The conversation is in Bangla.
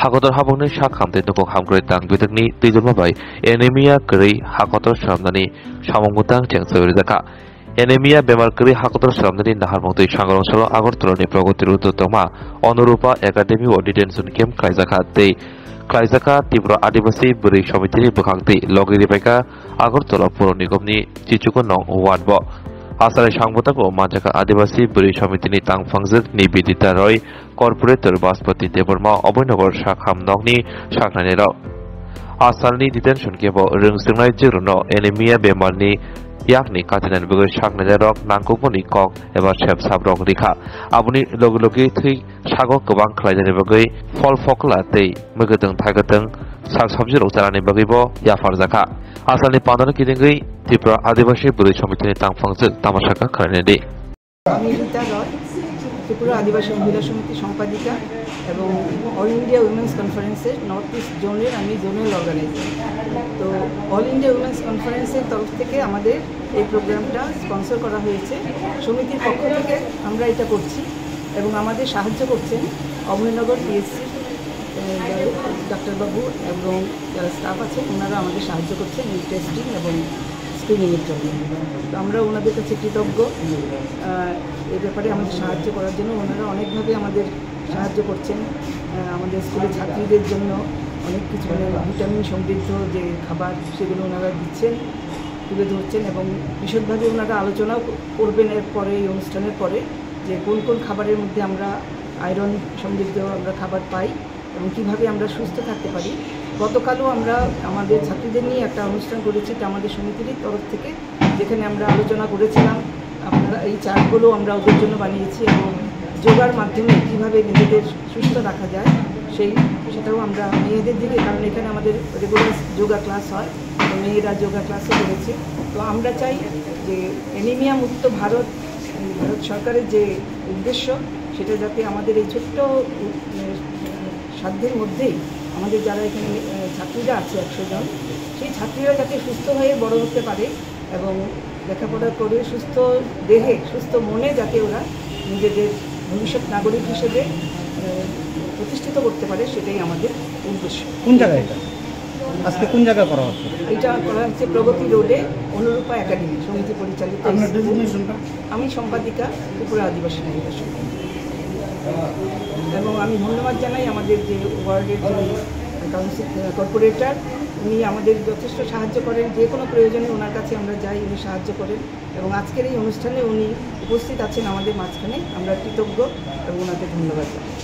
Hakotor habongni shakhamte nukok hamgroi tang bitakni tijolmabai anemia kri hakotor shamnani samongutang chengsawirjaka anemia bemar kri hakotor shamnani naharmongtui sangrongshalo Agartalani progotir uddotoma Onurupa Academy o detention camp khlaijaka tei khlaijaka Tripura Adivasi Buri Samitini bukhangti logiripeka Agartala Puro Nigomni Chichukonong Wardbo Asare Sangbutako Manjaka Adivasi Buri Samitini Tangfangjak Nibidita Roy Corporator Baspati Deborma Obonogor Shakham Nogni Shaknanero Asalni detention kebo Rungsingnai Jiruno anemia bemarni yakni katinan bugo Shaknanerok Nangkukmoni Kok eba Shep Sabrok Rikha Abuni Logilogi Thui Sago Gobang Khlaijani Bagoi Fol Fokla Tei Mugatang Thaigatang Sak Sabjirok Jalani Bagibo Yafarjaka Asalni Pandana Kidingui Tripura Adivasi Buri Samitini Tangfangjak Tamashaka Kharanedi Tripura আদিবাসী মহিলা সমিতি সম্পাদিকা এবং অল ইন্ডিয়া উইমেন্স কনফারেন্সের নর্থ ইস্ট জোনের আমি জোনাল অর্গানাইজার। তো অল ইন্ডিয়া উইমেন্স কনফারেন্সের তরফ থেকে আমাদের এই প্রোগ্রামটা স্পন্সর করা হয়েছে। সমিতির পক্ষ থেকে আমরা এটা করছি এবং আমাদের সাহায্য করছেন অভয়নগর পিএসসির ডাক্তারবাবু এবং যারা স্টাফ আছে ওনারা আমাদের সাহায্য করছেন এই টেস্টিং এবং স্ক্রিনিংয়ের জন্য। তো আমরা ওনাদের কাছে কৃতজ্ঞ এই ব্যাপারে আমাদের সাহায্য করার জন্য। ওনারা অনেকভাবে আমাদের সাহায্য করছেন। আমাদের স্কুলের ছাত্রীদের জন্য অনেক কিছু ভিটামিন সমৃদ্ধ যে খাবার সেগুলো ওনারা দিচ্ছেন, তুলে ধরছেন এবং বিশদভাবে ওনারা আলোচনাও করবেন এরপরে এই অনুষ্ঠানের পরে যে কোন কোন খাবারের মধ্যে আমরা আয়রন সমৃদ্ধ আমরা খাবার পাই এবং কীভাবে আমরা সুস্থ থাকতে পারি। গতকালও আমরা আমাদের ছাত্রীদের নিয়ে একটা অনুষ্ঠান করেছি আমাদের সমিতির তরফ থেকে, যেখানে আমরা আলোচনা করেছিলাম আপনারা এই চার্টগুলো আমরা ওদের জন্য বানিয়েছি এবং যোগার মাধ্যমে কীভাবে নিজেদের সুস্থ রাখা যায় সেটাও আমরা মেয়েদের দিকে, কারণ এখানে আমাদের রেগুলার যোগা ক্লাস হয়, মেয়েরা যোগা ক্লাসও করেছে। তো আমরা চাই যে অ্যানিমিয়া মুক্ত ভারত সরকারের যে উদ্দেশ্য সেটা যাতে আমাদের এই ছোট্ট সাধ্যের মধ্যেই আমাদের যারা এখানে ছাত্রীরা আছে 100 জন, সেই ছাত্রীরা যাতে সুস্থ হয়ে বড় হতে পারে এবং লেখাপড়া করে সুস্থ দেহে সুস্থ মনে যাতে ওরা নিজেদের ভবিষ্যৎ নাগরিক হিসেবে প্রতিষ্ঠিত করতে পারে, সেটাই আমাদের উদ্দেশ্য। কোন জায়গায় এটা আজকে কোন জায়গায় করা হচ্ছে? এটা করা হচ্ছে প্রগতি রোডে অনুরূপা একাডেমি সমিতি পরিচালিত। আমি সম্পাদিকা ত্রিপুরা আদিবাসী মহিলা সমিতি এবং আমি ধন্যবাদ জানাই আমাদের যে ওয়ার্ডের যে কাউন্সিল কর্পোরেটর, উনি আমাদের যথেষ্ট সাহায্য করেন। যে কোনো প্রয়োজনে ওনার কাছে আমরা যাই, উনি সাহায্য করেন এবং আজকের এই অনুষ্ঠানে উনি উপস্থিত আছেন আমাদের মাঝখানে। আমরা কৃতজ্ঞ এবং ওনাকে ধন্যবাদ জানাই।